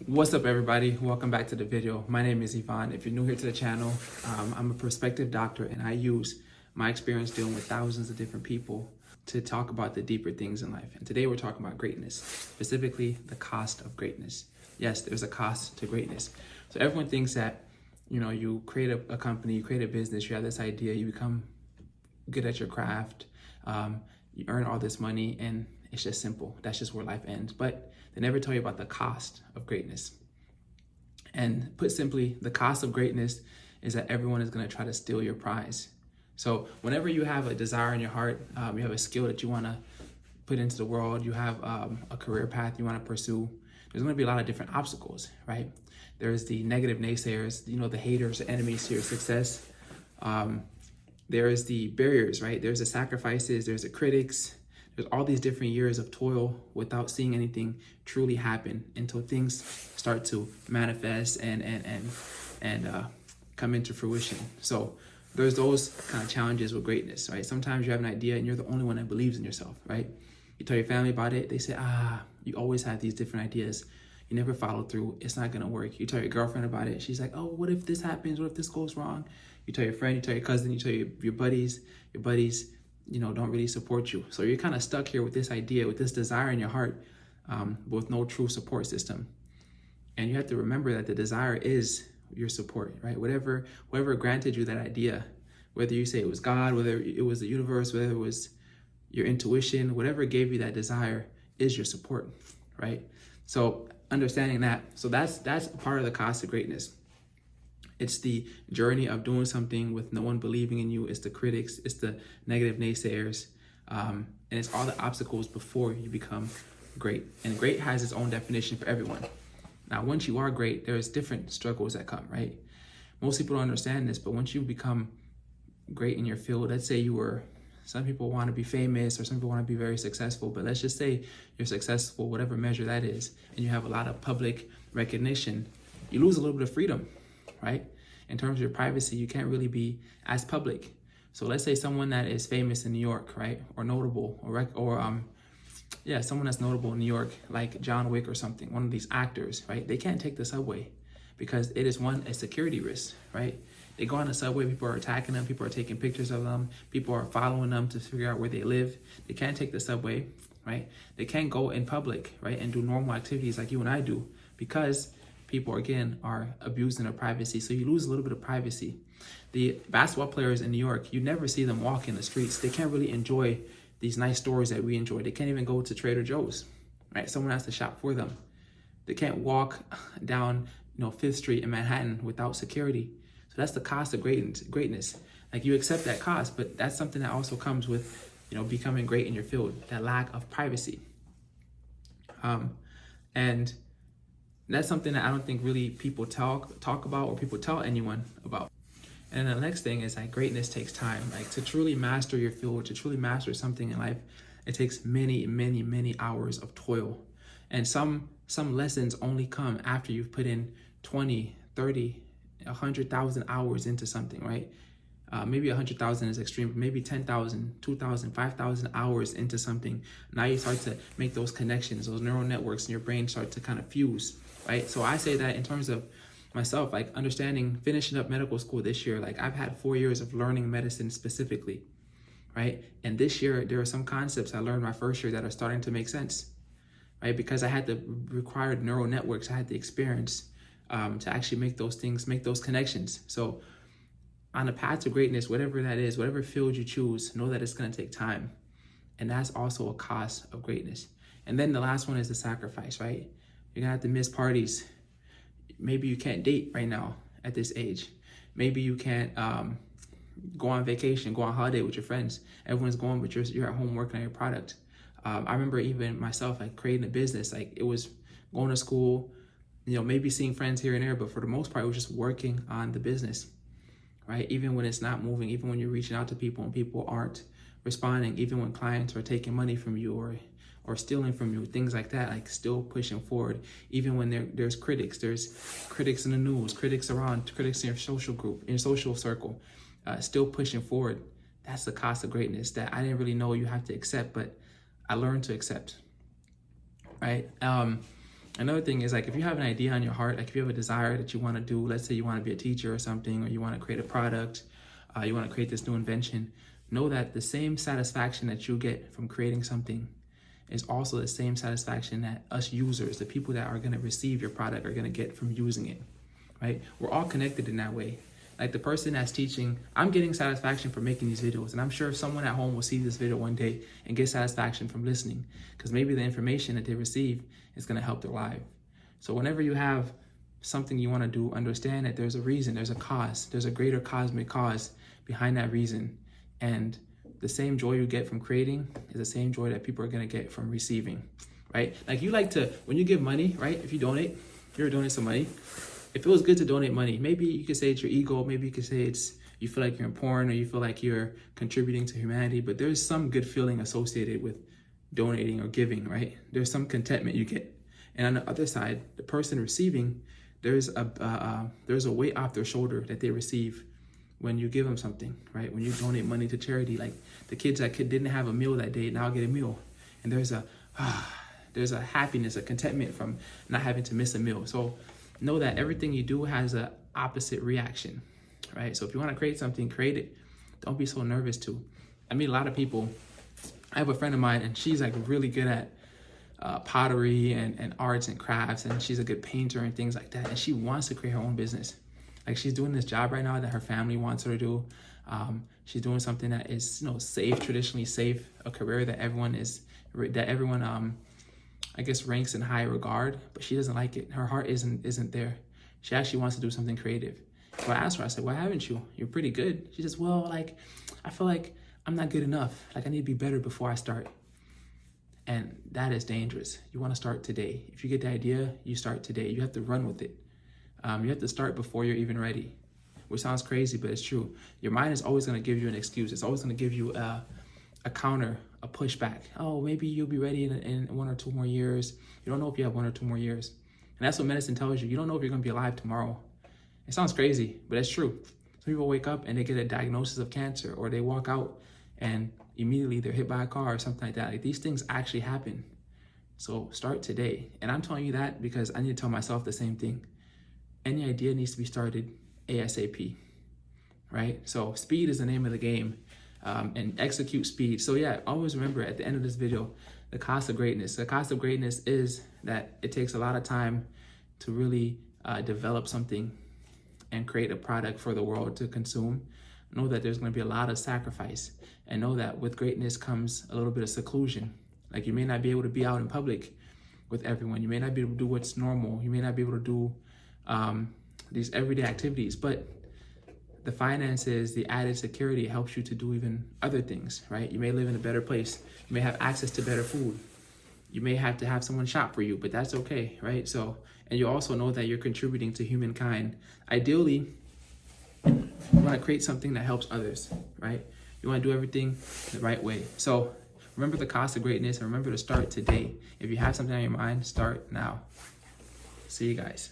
What's up, everybody? Welcome back to the video. My name is Yvonne. If you're new here to the channel, I'm a prospective doctor and I use my experience dealing with thousands of different people to talk about the deeper things in life. And today we're talking about greatness, specifically the cost of greatness. Yes, there's a cost to greatness. So everyone thinks that, you create a company, you create a business, you have this idea, you become good at your craft, you earn all this money, and it's just simple. That's just where life ends. But they never tell you about the cost of greatness. And put simply, the cost of greatness is that everyone is going to try to steal your prize. So whenever you have a desire in your heart, you have a skill that you want to put into the world, you have a career path you want to pursue, there's going to be a lot of different obstacles, right? There's the negative naysayers, the haters, the enemies to your success. There's the barriers, right? There's the sacrifices, there's the critics, there's all these different years of toil without seeing anything truly happen until things start to manifest and come into fruition. So there's those kind of challenges with greatness, right? Sometimes you have an idea and you're the only one that believes in yourself, right? You tell your family about it, they say, you always have these different ideas. You never follow through, it's not gonna work. You tell your girlfriend about it, she's like, oh, what if this happens? What if this goes wrong? You tell your friend, you tell your cousin, you tell your buddies, don't really support you. So you're kind of stuck here with this idea, with this desire in your heart, with no true support system. And you have to remember that the desire is your support, right? Whatever granted you that idea, whether you say it was God, whether it was the universe, whether it was your intuition, whatever gave you that desire is your support, right? So understanding that, so that's part of the cost of greatness. It's the journey of doing something with no one believing in you. It's the critics, it's the negative naysayers, and it's all the obstacles before you become great. And great has its own definition for everyone. Now, once you are great, there's different struggles that come, right? Most people don't understand this, but once you become great in your field, let's say some people want to be famous or some people want to be very successful, but let's just say you're successful, whatever measure that is, and you have a lot of public recognition, you lose a little bit of freedom, right? In terms of your privacy, you can't really be as public. So let's say someone that is famous in New York, right? Or notable, someone that's notable in New York, like John Wick or something, one of these actors, right? They can't take the subway because it is a security risk, right? They go on the subway, people are attacking them, people are taking pictures of them, people are following them to figure out where they live. They can't take the subway, right? They can't go in public, right? And do normal activities like you and I do because people, again, are abusing their privacy. So you lose a little bit of privacy. The basketball players in New York, you never see them walk in the streets. They can't really enjoy these nice stores that we enjoy. They can't even go to Trader Joe's, right? Someone has to shop for them. They can't walk down, 5th Street in Manhattan without security. So that's the cost of greatness. Like, you accept that cost, but that's something that also comes with, becoming great in your field, that lack of privacy. And that's something that I don't think really people talk about or people tell anyone about. And the next thing is, like, greatness takes time. Like, to truly master your field, to truly master something in life, it takes many, many, many hours of toil. And some lessons only come after you've put in 20, 30, 100,000 hours into something, right? Maybe 100,000 is extreme, but maybe 10,000, 2,000, 5,000 hours into something. Now you start to make those connections, those neural networks in your brain start to kind of fuse, right? So I say that in terms of myself, like finishing up medical school this year, like I've had 4 years of learning medicine specifically, right? And this year, there are some concepts I learned my first year that are starting to make sense, right? Because I had the required neural networks, I had the experience to actually make those connections. So on the path to greatness, whatever that is, whatever field you choose, know that it's going to take time. And that's also a cost of greatness. And then the last one is the sacrifice, right? You're going to have to miss parties. Maybe you can't date right now at this age. Maybe you can't go on vacation, go on holiday with your friends. Everyone's going, but you're at home working on your product. I remember even myself, like, creating a business, like, it was going to school, maybe seeing friends here and there, but for the most part, it was just working on the business, right? Even when it's not moving, even when you're reaching out to people and people aren't responding, even when clients are taking money from you or stealing from you, things like that, like, still pushing forward. Even when there's critics in the news, critics in your social group, in your social circle, still pushing forward. That's the cost of greatness that I didn't really know you have to accept, but I learned to accept, right? Another thing is, like, if you have an idea on your heart, like if you have a desire that you want to do, let's say you want to be a teacher or something, or you want to create a product, you want to create this new invention, know that the same satisfaction that you get from creating something is also the same satisfaction that us users, the people that are going to receive your product, are going to get from using it, right? We're all connected in that way. Like the person that's teaching, I'm getting satisfaction from making these videos, and I'm sure someone at home will see this video one day and get satisfaction from listening, because maybe the information that they receive is going to help their life. So whenever you have something you want to do, understand that there's a reason, there's a cause, there's a greater cosmic cause behind that reason. And the same joy you get from creating is the same joy that people are going to get from receiving, right? Like you like to, when you give money, right? If you donate, you're donating some money. It feels good to donate money. Maybe you could say it's your ego. Maybe you could say it's, you feel like you're important, or you feel like you're contributing to humanity, but there's some good feeling associated with donating or giving, right? There's some contentment you get. And on the other side, the person receiving, there's a weight off their shoulder that they receive when you give them something, right? When you donate money to charity, like the kids that didn't have a meal that day now get a meal. And there's a happiness, a contentment from not having to miss a meal. So know that everything you do has an opposite reaction, right? So if you want to create something, create it. Don't be so nervous to. I meet a lot of people. I have a friend of mine, and she's like really good at pottery and arts and crafts, and she's a good painter and things like that. And she wants to create her own business. Like she's doing this job right now that her family wants her to do. She's doing something that is, safe, traditionally safe, a career that everyone I guess ranks in high regard, but she doesn't like it. Her heart isn't there. She actually wants to do something creative. So I asked her, I said, why haven't you? You're pretty good. She says, well, like, I feel like I'm not good enough. Like I need to be better before I start. And that is dangerous. You want to start today. If you get the idea, you start today. You have to run with it. You have to start before you're even ready, which sounds crazy, but it's true. Your mind is always going to give you an excuse. It's always going to give you a counter, a pushback. Oh, maybe you'll be ready in 1 or 2 more years. You don't know if you have 1 or 2 more years. And that's what medicine tells you. You don't know if you're going to be alive tomorrow. It sounds crazy, but it's true. Some people wake up and they get a diagnosis of cancer, or they walk out and immediately they're hit by a car or something like that. Like these things actually happen. So start today. And I'm telling you that because I need to tell myself the same thing. Any idea needs to be started ASAP, right? So speed is the name of the game, and execute speed. So yeah, always remember at the end of this video, the cost of greatness. The cost of greatness is that it takes a lot of time to really develop something and create a product for the world to consume. Know that there's going to be a lot of sacrifice, and know that with greatness comes a little bit of seclusion. Like you may not be able to be out in public with everyone. You may not be able to do what's normal. You may not be able to do these everyday activities, but the finances, the added security helps you to do even other things, right? You may live in a better place. You may have access to better food. You may have to have someone shop for you, but that's okay, right? So, and you also know that you're contributing to humankind. Ideally, you want to create something that helps others, right? You want to do everything the right way. So remember the cost of greatness, and remember to start today. If you have something on your mind, start now. See you guys.